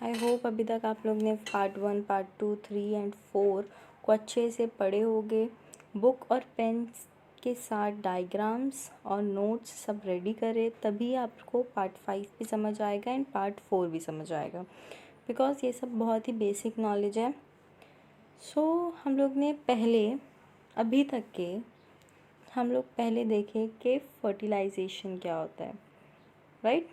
I hope अभी तक आप लोग ने पार्ट 1, पार्ट 2, 3 एंड 4 को अच्छे से पढ़े होंगे। बुक और पेन के साथ डायग्राम्स और नोट्स सब रेडी करें, तभी आपको पार्ट 5 भी समझ आएगा एंड पार्ट 4 भी समझ आएगा, बिकॉज ये सब बहुत ही बेसिक नॉलेज है। हम लोग ने अभी तक के हम लोग पहले देखे कि फर्टिलाइजेशन क्या होता है, राइट।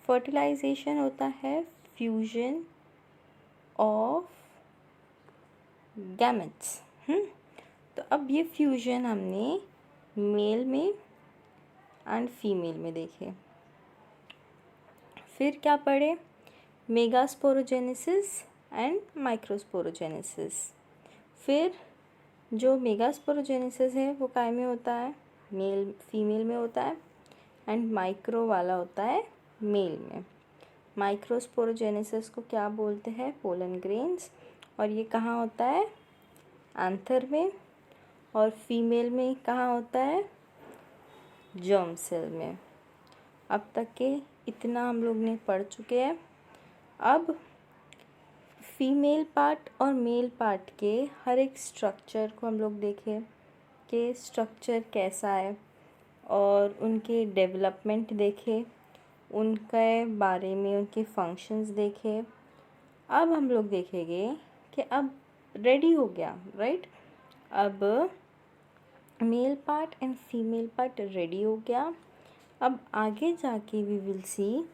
फर्टिलाइजेशन होता है फ्यूजन ऑफ गैमेट्स। तो अब ये फ्यूजन हमने मेल में एंड फीमेल में देखे। फिर क्या पढ़े? Megasporogenesis and microsporogenesis. फिर जो मेगास्पोरोजेनेसिस है वो काय में होता है? मेल फीमेल में होता है, एंड माइक्रो वाला होता है मेल में। माइक्रोस्पोरोजेनेसिस को क्या बोलते हैं? Pollen grains. और ये कहाँ होता है? एंथर में। और फीमेल में कहाँ होता है? जर्म सेल में। अब तक के इतना हम लोग ने पढ़ चुके हैं। अब फीमेल पार्ट और मेल पार्ट के हर एक स्ट्रक्चर को हम लोग देखें कि स्ट्रक्चर कैसा है, और उनके डेवलपमेंट देखें, उनके बारे में उनके फंक्शंस देखें। अब हम लोग देखेंगे कि अब रेडी हो गया, राइट। अब male part and female part ready हो गया। अब आगे जाके वी विल सी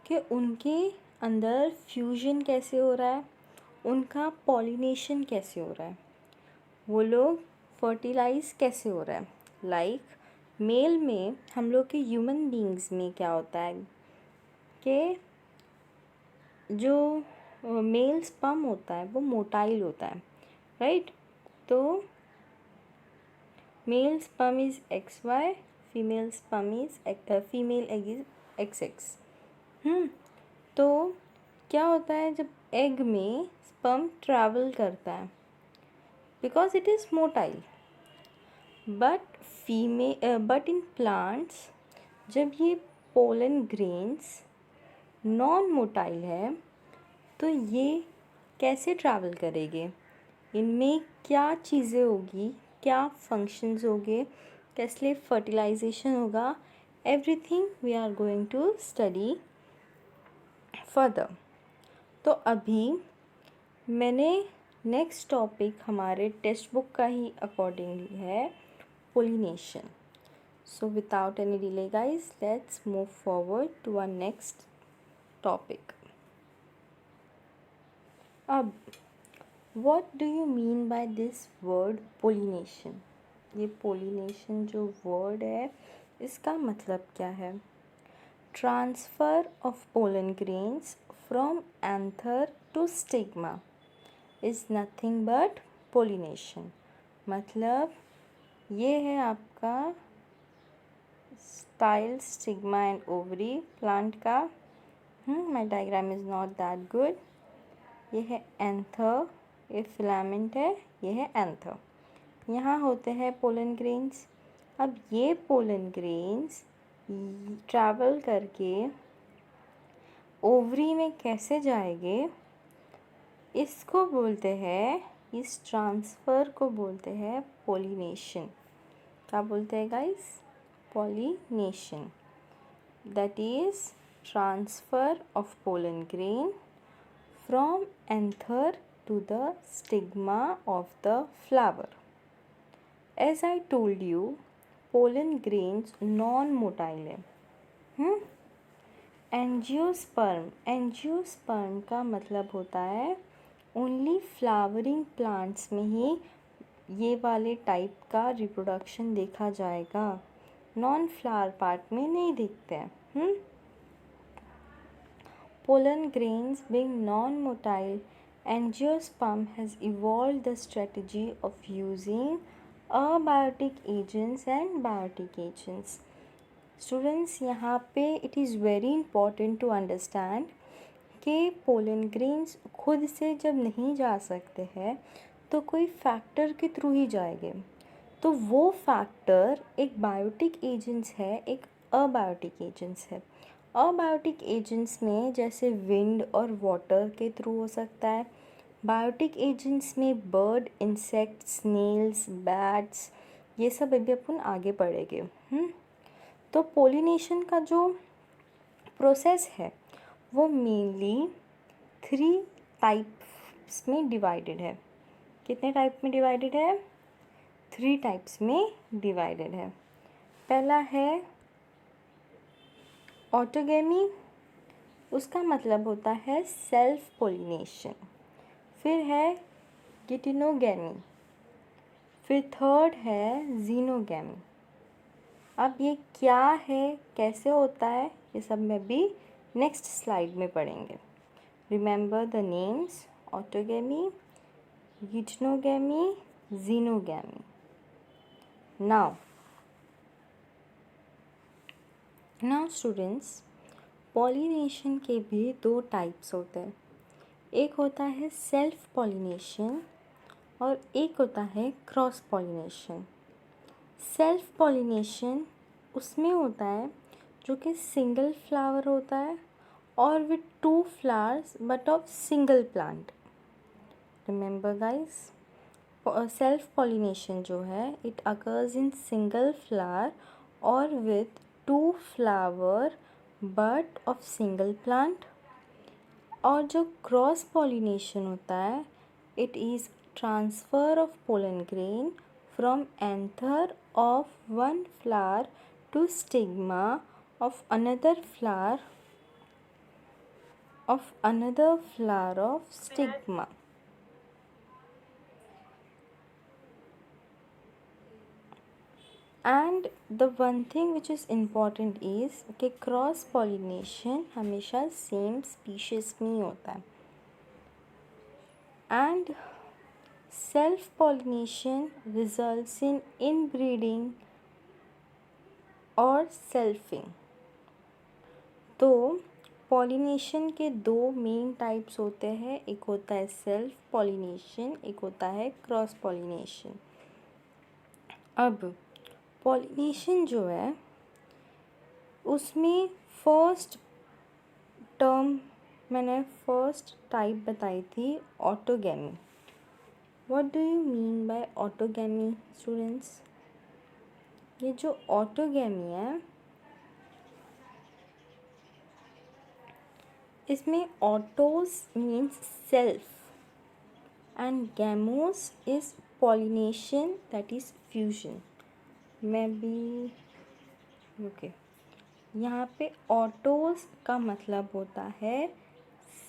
कि उनके अंदर फ्यूजन कैसे हो रहा है, उनका पॉलिनेशन कैसे हो रहा है, वो लोग फर्टिलाइज कैसे हो रहा है। लाइक मेल में हम लोग के ह्यूमन बींग्स में क्या होता है कि जो मेल स्पर्म होता है वो मोटाइल होता है, राइट। तो mail sperm is XY, female sperm is female egg is XX। तो क्या होता है जब एग में स्पर्म ट्रैवल करता है, because it is motile. But in plants जब ये पोलन ग्रेन्स नॉन मोटाइल है, तो ये कैसे ट्रैवल करेंगे, इनमें क्या चीज़ें होगी, क्या फंक्शंस होंगे, कैसे फर्टिलाइजेशन होगा, everything we are going to study further. तो अभी मैंने नेक्स्ट टॉपिक हमारे टेक्स्ट बुक का ही अकॉर्डिंगली है, pollination. So without any delay guys, let's move forward to our next topic. अब what do you mean by this word pollination? ये pollination जो word है इसका मतलब क्या है? Transfer of pollen grains from anther to stigma is nothing but pollination। मतलब ये है आपका style stigma and ovary plant का। My diagram is not that good. ये है एंथर, ये फिलामेंट है, ये है एंथर। यहाँ होते हैं पोलन ग्रेन्स। अब ये पोलन ग्रेन्स ट्रैवल करके ओवरी में कैसे जाएंगे, इसको बोलते हैं, इस ट्रांसफ़र को बोलते हैं पोलिनेशन। क्या बोलते हैं guys? Pollination, that is transfer of pollen grain from anther to the stigma of the flower. As I told you, pollen grains non-motile है। एंजियोस्पर्म का मतलब होता है ओनली फ्लावरिंग प्लांट्स में ही ये वाले टाइप का रिप्रोडक्शन देखा जाएगा, नॉन फ्लावर पार्ट में नहीं दिखते हैं। Pollen grains being non-motile, angiosperm has evolved the strategy of using abiotic agents and biotic agents. Students, यहाँ पे it is very important to understand कि पोलन ग्रेन्स खुद से जब नहीं जा सकते हैं तो कोई फैक्टर के थ्रू ही जाएंगे। तो वो फैक्टर एक बायोटिक एजेंट्स है, एक अबायोटिक एजेंट्स है। अबायोटिक एजेंट्स में जैसे विंड और वाटर के थ्रू हो सकता है। बायोटिक एजेंट्स में बर्ड, इंसेक्ट, स्नेल्स, बैट्स, ये सब अभी अपन आगे पढ़ेंगे। तो पोलिनेशन का जो प्रोसेस है वो मेनली 3 टाइप्स में डिवाइडेड है। कितने टाइप में डिवाइडेड है? 3 टाइप्स में डिवाइडेड है। पहला है ऑटोगेमी, उसका मतलब होता है सेल्फ पोलिनेशन। फिर है गिटिनोगेमी, फिर थर्ड है जीनोगेमी। अब ये क्या है, कैसे होता है, ये सब में भी नेक्स्ट स्लाइड में पढ़ेंगे। Remember the names: autogamy, geitonogamy, xenogamy. Now students, pollination के भी 2 टाइप्स होते हैं। एक होता है सेल्फ पॉलिनेशन और एक होता है क्रॉस पॉलिनेशन। सेल्फ पॉलिनेशन उसमें होता है जो कि सिंगल फ्लावर होता है और with 2 flowers but of single plant. Remember guys, self pollination जो है it occurs in single flower और with 2 flower but of single plant. और जो क्रॉस पॉलिनेशन होता है it is transfer of pollen grain from anther of one flower to stigma of another flower of stigma. And the one thing which is important is कि cross pollination हमेशा same species में ही होता है। And self pollination results in inbreeding और selfing. तो pollination के 2 main types होते हैं, एक होता है सेल्फ पॉलिनेशन, एक होता है क्रॉस पॉलिनेशन। अब पॉलिनेशन जो है उसमें फर्स्ट टाइप बताई थी autogamy. What do you mean by autogamy students? ये जो ऑटोगेमी है इसमें autos means self and gamos is pollination that is fusion. मैं भी ओके यहाँ पे ऑटोस का मतलब होता है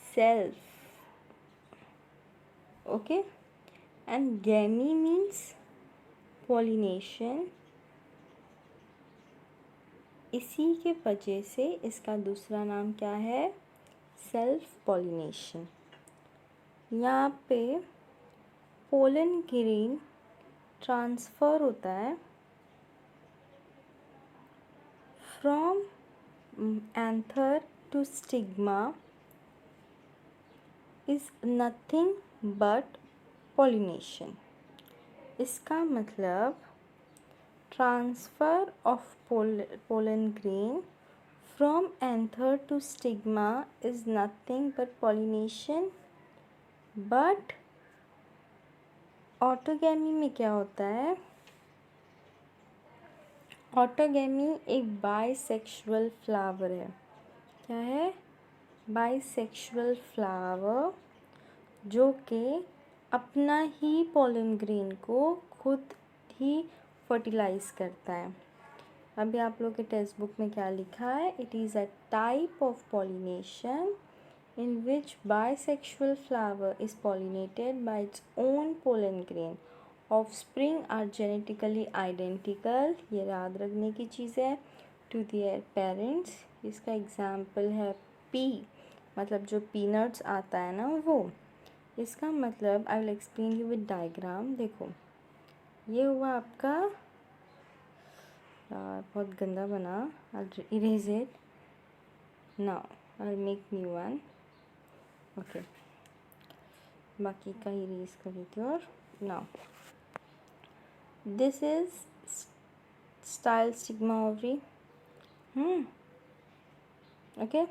self, okay, and gamy means pollination. इसी के वजह से इसका दूसरा नाम क्या है? Self pollination. यहाँ पे पोलन ग्रेन ट्रांसफ़र होता है from anther to stigma is nothing but pollination. इसका मतलब transfer of pollen grain from anther to stigma is nothing but pollination. But autogamy में क्या होता है? ऑटोगेमी एक बाइसेक्सुअल फ्लावर है। क्या है? बाइसेक्सुअल फ्लावर जो कि अपना ही पोलन ग्रेन को खुद ही फर्टिलाइज करता है। अभी आप लोग के टेक्स्ट बुक में क्या लिखा है? It is a type of pollination in which bisexual flower is pollinated by its own pollen grain. Offspring are genetically identical, ये याद रखने की चीज़ है, to their parents. इसका एग्जाम्पल है पी, मतलब जो पीनट्स आता है ना वो। इसका मतलब I will explain you with diagram. देखो ये हुआ आपका, यार बहुत गंदा बना, I erase it now, I make new one. Okay बाकी का इरेज कर देती हूँ। और now this is style stigma ovary okay,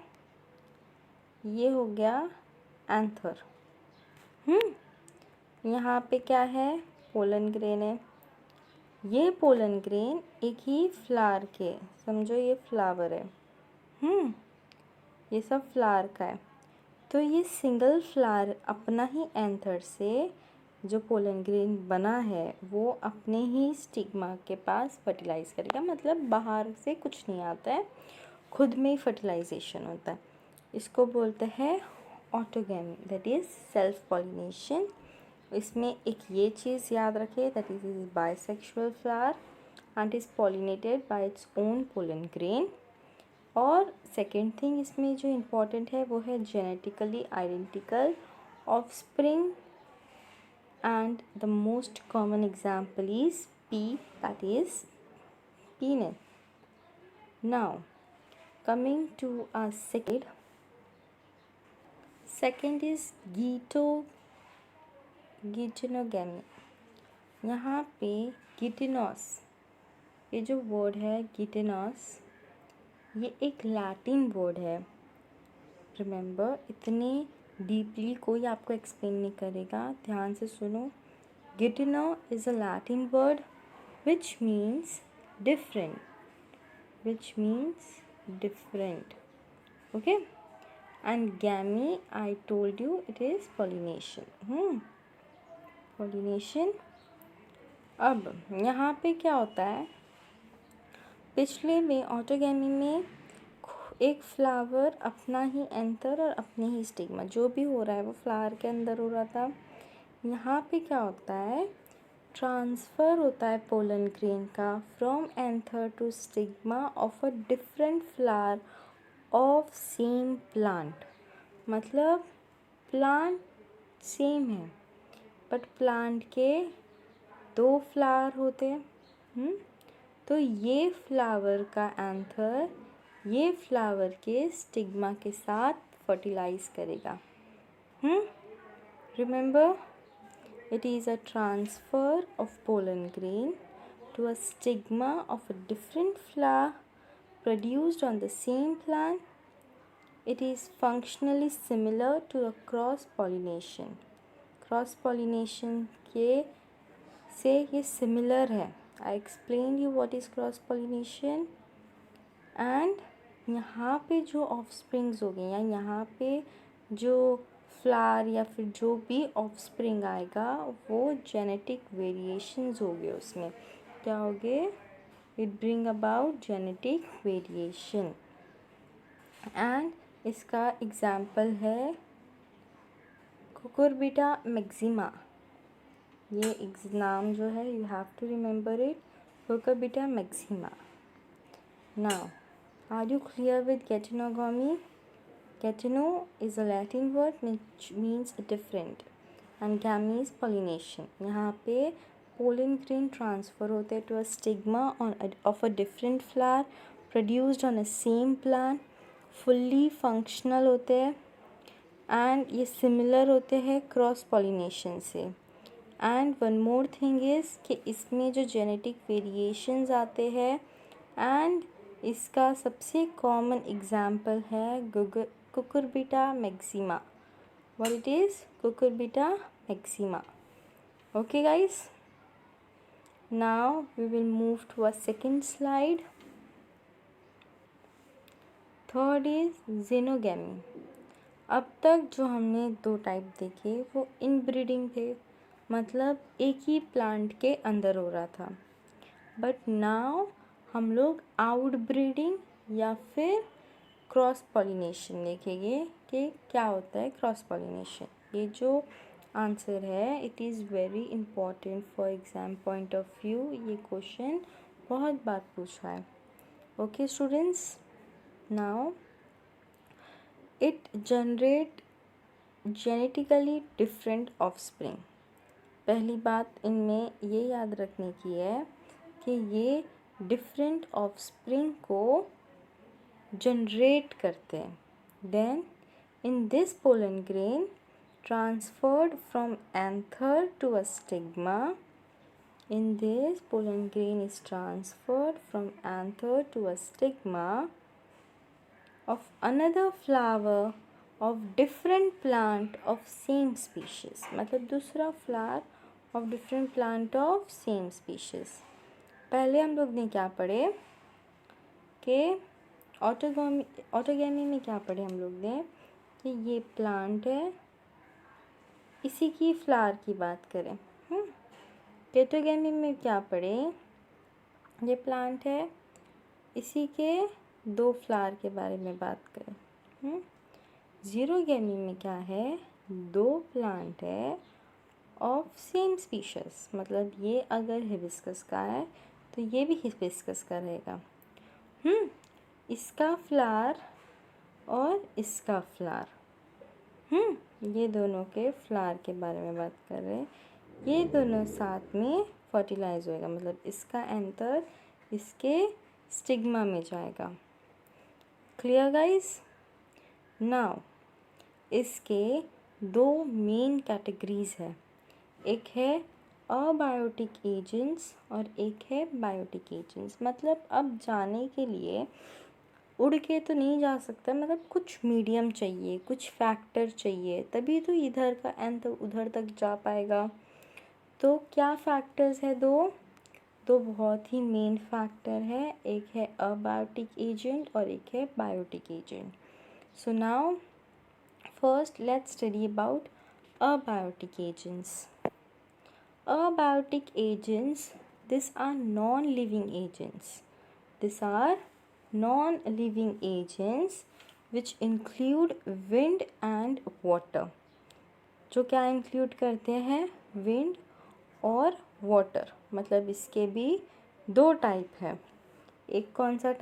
ये हो गया एंथर। यहाँ पे क्या है, पोलन ग्रेन है। ये पोलन ग्रेन एक ही फ्लावर के, समझो ये फ्लावर है, ये सब फ्लावर का है। तो ये सिंगल फ्लावर अपना ही एंथर से जो पोलन ग्रेन बना है वो अपने ही स्टिग्मा के पास फर्टिलाइज करेगा, मतलब बाहर से कुछ नहीं आता है, खुद में ही फर्टिलाइजेशन होता है। इसको बोलते हैं autogamy, that is self pollination. इसमें एक ये चीज़ याद रखें, that is bisexual flower and is pollinated bye its own pollen grain. और सेकेंड थिंग इसमें जो इम्पोर्टेंट है वो है genetically identical offspring, and the most common example is P, that is penis. Now coming to our second is geitonogamy. यहाँ पे गिटिनॉस, ये जो वर्ड है गिटिनॉस, ये एक लैटिन वर्ड है। रिमेंबर, इतने डीपली कोई आपको एक्सप्लेन नहीं करेगा, ध्यान से सुनो। Geitono is a Latin word which means different, okay, and gamy, I told you it is pollination, pollination। अब यहाँ पे क्या होता है, पिछले में ऑटोगैमी में एक फ्लावर अपना ही एंथर और अपने ही स्टिग्मा, जो भी हो रहा है वो फ्लावर के अंदर हो रहा था। यहाँ पे क्या होता है, ट्रांसफ़र होता है पोलन ग्रेन का from anther to stigma of a different flower of same plant. मतलब प्लांट सेम है बट प्लांट के दो फ्लावर होते हैं। तो ये फ्लावर का एंथर ये फ्लावर के स्टिग्मा के साथ फर्टिलाइज करेगा। Remember, it is a transfer of pollen grain to a stigma of a different flower produced on the same plant. It is functionally similar to a cross pollination. Cross pollination के से ये similar है। I explained you what is cross pollination. And यहाँ पे जो offsprings हो गए या यहाँ पे जो फ्लावर या फिर जो भी ऑफस्प्रिंग आएगा वो जेनेटिक वेरिएशंस हो गए, उसमें क्या हो गए, it bring about genetic variation. And इसका एग्जाम्पल है कुकुरबिटा मैक्सिमा। ये नाम जो है you have to remember it, cucurbita maxima. Now are you clear with geitonogamy? Getino is a Latin word which means different and gamy is pollination. यहाँ पे pollen grain transfer होते हैं to a stigma of a different flower produced on a same plant, fully functional होते हैं and ये similar होते हैं cross pollination से। And one more thing is कि इसमें जो genetic variations आते हैं and इसका सबसे common example है Cucurbita maxima. What it is? Cucurbita maxima. Okay guys, now we will move to a second slide. Third is xenogamy. अब तक जो हमने दो टाइप देखे वो इनब्रीडिंग थे, मतलब एक ही प्लांट के अंदर हो रहा था। बट नाउ हम लोग आउटब्रीडिंग या फिर क्रॉस पॉलिनेशन देखेंगे कि क्या होता है क्रॉस पॉलिनेशन। ये जो आंसर है it is very important for exam point of view, ये क्वेश्चन बहुत बार पूछा है। Okay students, now it generate genetically different offspring. पहली बात इनमें ये याद रखने की है कि ये डिफरेंट ऑफस्प्रिंग को जनरेट करते हैं। Then in this pollen grain transferred from anther to a stigma, In this, pollen grain is transferred from anther to a stigma of another flower of different plant of same species. मतलब दूसरा flower of different plant of same species. पहले हम लोग ने क्या पढ़े कि autogamy में क्या पढ़े हम लोग ने कि ये प्लांट है, इसी की फ्लावर की बात करें। केटोगेमी में क्या पढ़े, ये प्लांट है, इसी के 2 फ्लावर के बारे में बात करें। ज़ीरोगेमी में क्या है, 2 प्लांट है ऑफ सेम स्पीशीज, मतलब ये अगर हिबिस्कस का है तो ये भी हिबिस्कस का रहेगा। इसका फ्लावर और इसका फ्लावर, ये दोनों के फ्लावर के बारे में बात कर रहे हैं। ये दोनों साथ में फर्टिलाइज होएगा, मतलब इसका एंथर इसके स्टिग्मा में जाएगा। Clear guys? नाउ इसके 2 मेन कैटेगरीज है, एक है अबायोटिक एजेंट्स और एक है बायोटिक एजेंट्स। मतलब अब जाने के लिए उड़ के तो नहीं जा सकता, मतलब कुछ मीडियम चाहिए, कुछ फैक्टर चाहिए, तभी तो इधर का एंथ उधर तक जा पाएगा। तो क्या फैक्टर्स है, 2 बहुत ही मेन फैक्टर है, एक है अबायोटिक एजेंट और एक है biotic agent. So now first let's study about abiotic agents. Abiotic agents, these are non-living agents. These are non-living agents which include wind and water. जो क्या इंक्लूड करते हैं, विंड और वाटर। मतलब इसके भी 2 टाइप है। एक कौन सा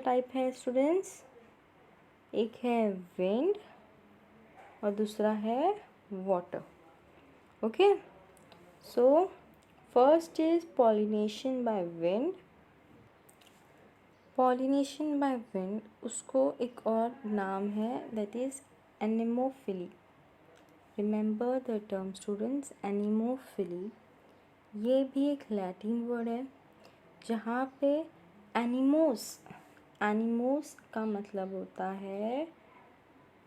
टाइप है स्टूडेंट्स? एक है विंड और दूसरा है water. Okay, so first is pollination by wind. Pollination by wind, उसको एक और नाम है, that is anemophily. Remember the term students, anemophily. ये भी एक लैटिन वर्ड है जहाँ पे एनिमोस का मतलब होता है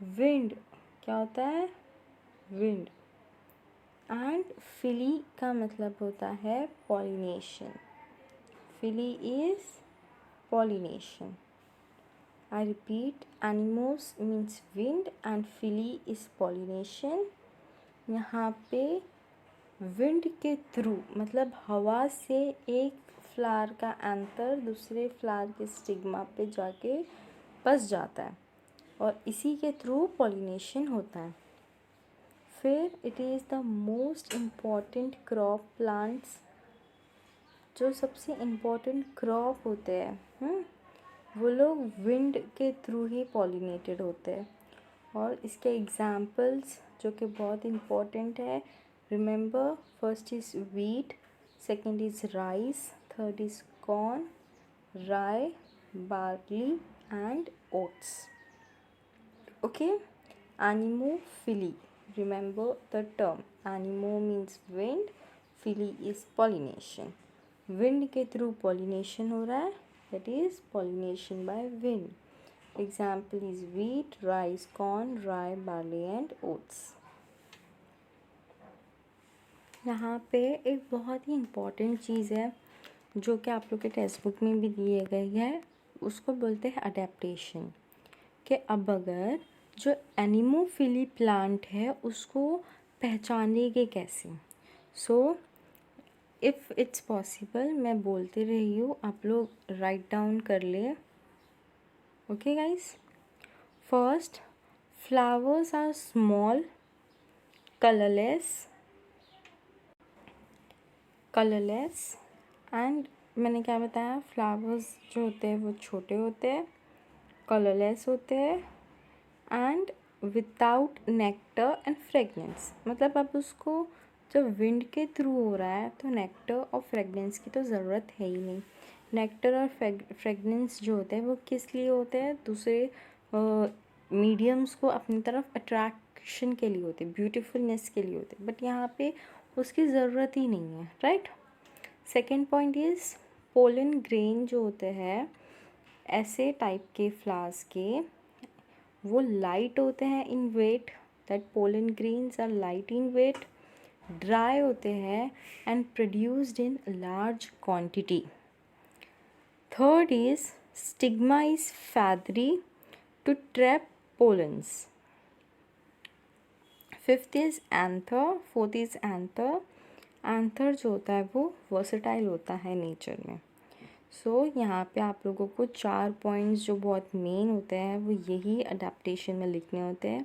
विंड। क्या होता है? विंड। एंड फिली का मतलब होता है pollination. Phily is pollination. I repeat, animos means wind and philly is pollination. यहाँ पे विंड के थ्रू, मतलब हवा से एक फ्लावर का एंथर दूसरे फ्लावर के स्टिग्मा पे जाके बस जाता है और इसी के थ्रू पॉलिनेशन होता है। फिर it is the most important crop plants. जो सबसे इम्पॉर्टेंट क्रॉप होते हैं, वो लोग विंड के थ्रू ही पॉलिनेटेड होते हैं। और इसके एग्जाम्पल्स जो कि बहुत इम्पॉर्टेंट है, remember, first is wheat, second is rice, third is corn, rye, barley and oats. Okay, anemophily, remember the term, animo means wind, philly is pollination. Wind के थ्रू पॉलिनेशन हो रहा है, that is pollination by wind. Example is wheat, rice, corn, rye, barley and oats. यहाँ पे एक बहुत ही important चीज़ है जो कि आप लोग के टेक्स्ट बुक में भी दिए गई है, उसको बोलते हैं अडेप्टेशन। कि अब अगर जो एनिमोफिली प्लांट है उसको पहचानेंगे कैसे। सो इफ़ इट्स पॉसिबल, मैं बोलती रही हूँ, आप लोग राइट डाउन कर ले। Okay guys, first, flowers are small, colourless and मैंने क्या बताया, फ्लावर्स जो होते हैं वो छोटे होते हैं, कलरलेस होते हैं and without nectar and fragrance. मतलब अब उसको जब विंड के थ्रू हो रहा है तो नेक्टर और फ्रेगनेंस की तो ज़रूरत है ही नहीं। नेक्टर और फ्रेगनेंस जो होते हैं वो किस लिए होते हैं, दूसरे मीडियम्स को अपनी तरफ अट्रैक्शन के लिए होते हैं, ब्यूटीफुलनेस के लिए होते हैं। बट यहाँ पे उसकी ज़रूरत ही नहीं है, right. Second point is pollen grain जो होते हैं ऐसे टाइप के फ्लावर्स के, वो लाइट होते हैं in weight, that pollen grains are light in weight, dry होते हैं and produced in large quantity. Third is stigma is feathery to trap pollens. Fifth is anther, fourth is anther. Anther जो होता है वो versatile होता है nature में। सो यहाँ पे आप लोगों को 4 पॉइंट्स जो बहुत मेन होते हैं वो यही अडेप्टेशन में लिखने होते हैं।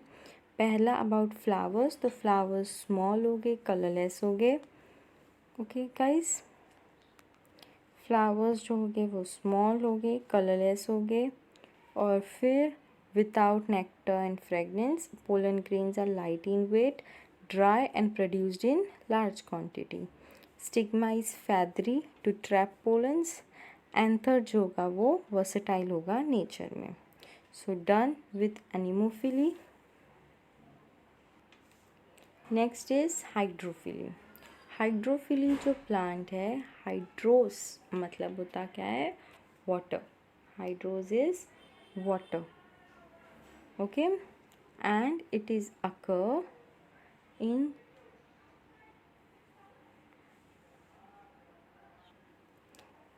पहला अबाउट फ्लावर्स, तो फ्लावर्स स्मॉल हो गए, कलरलेस हो गए। ओके गाइस, फ्लावर्स जो हो गए वो स्मॉल हो गए, कलरलेस हो गए। और फिर without nectar and fragrance, pollen grains are light in weight, dry and produced in large quantity. Stigma is feathery to trap pollens. Anther जो होगा वो वर्सेटाइल होगा नेचर में। So done with anemophily. Next is hydrophily. Hydrophily जो plant है, hydros मतलब होता क्या है, water. Hydros is water, okay, and it is occur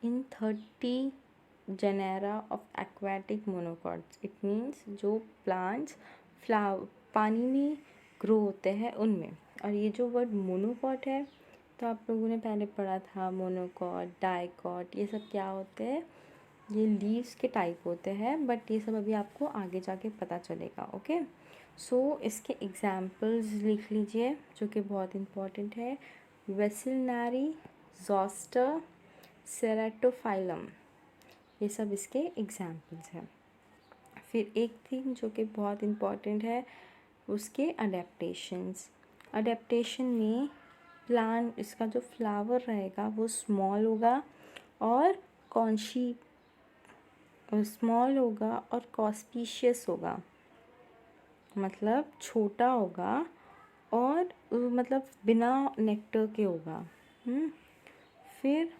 in 30 genera of aquatic monocots. It means जो plants पानी में ग्रो होते हैं उनमें। और ये जो वर्ड मोनोकॉट है, तो आप लोगों ने पहले पढ़ा था मोनोकॉट, डाइकॉट, ये सब क्या होते हैं, ये लीव्स के टाइप होते हैं, बट ये सब अभी आपको आगे जाके पता चलेगा। ओके, सो इसके एग्जाम्पल्स लिख लीजिए जो कि बहुत इम्पॉर्टेंट है। वेसिलनारी, जोस्टर, सेरेटोफाइलम, ये सब इसके एग्जाम्पल्स हैं। फिर एक थिंग जो कि बहुत इम्पॉर्टेंट है, उसके अडेप्टेशंस। अडेप्टेशन में प्लांट, इसका जो फ्लावर रहेगा वो स्मॉल होगा और स्मॉल होगा और कॉस्पीशियस होगा, मतलब छोटा होगा और मतलब बिना नेक्टर के होगा। फिर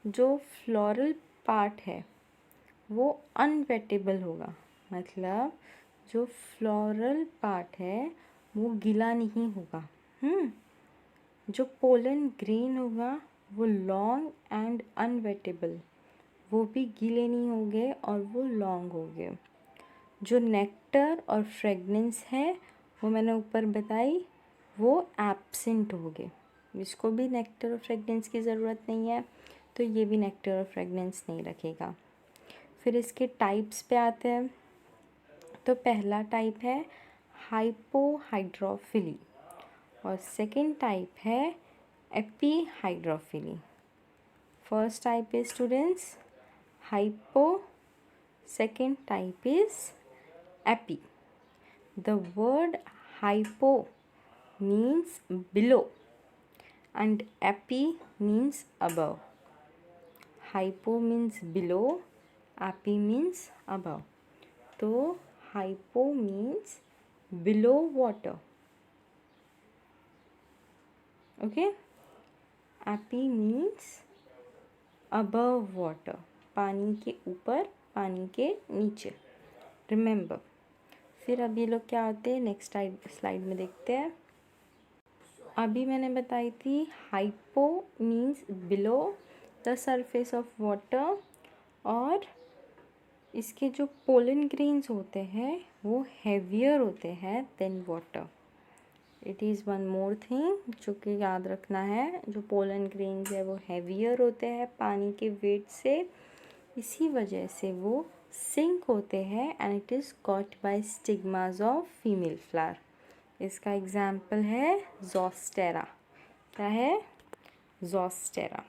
जो फ्लोरल पार्ट है वो अनवेटेबल होगा, मतलब जो फ्लोरल पार्ट है वो गीला नहीं होगा। जो पोलन ग्रेन होगा वो लॉन्ग एंड अनवेटेबल, वो भी गीले नहीं होंगे और वो लॉन्ग होंगे। जो नेक्टर और फ्रेगनेंस है वो मैंने ऊपर बताई, वो एब्सेंट होंगे। इसको भी नेक्टर और फ्रेगनेंस की ज़रूरत नहीं है, तो ये भी नेक्टर और फ्रेगनेंस नहीं रखेगा। फिर इसके टाइप्स पे आते हैं। तो पहला टाइप है हाइपोहाइड्रोफिली और सेकंड टाइप है epihydrophily. First type is students hypo, second type is epi. The word hypo means below and epi means above. Hypo means below, epi means above. तो hypo means below water, okay, epi means above water, पानी के ऊपर, पानी के नीचे, remember. फिर अब ये लोग क्या होते हैं नेक्स्ट स्लाइड में देखते हैं। अभी मैंने बताई थी hypo means below the surface of water, और इसके जो पोलन ग्रेन्स होते हैं वो हेवियर होते हैं then water. It is one more thing जो कि याद रखना है, जो पोलन ग्रेन्स है वो हेवियर होते हैं पानी के वेट से, इसी वजह से वो सिंक होते हैं and it is caught by stigmas of female flower. इसका एग्जाम्पल है जोस्टेरा। क्या है? Zostera.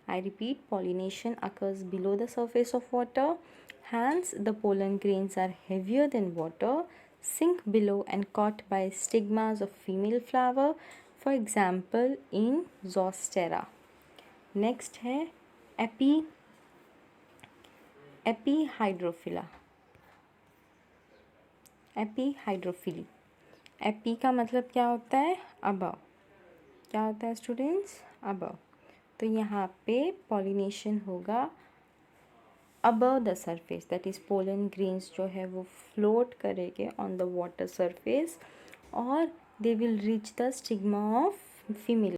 I repeat, pollination occurs below the surface of water, hence the pollen grains are heavier than water, sink below and caught by stigmas of female flower, for example in Zostera. Next है एपीहाइड्रोफिला। एपीहाइड्रोफिली, AP का मतलब क्या होता है? Above, क्या होता है students? Above. तो यहाँ पे पॉलिनेशन होगा above the surface, that is pollen grains जो है वो फ्लोट करेंगे ऑन द वाटर सरफेस और they will reach the stigma of female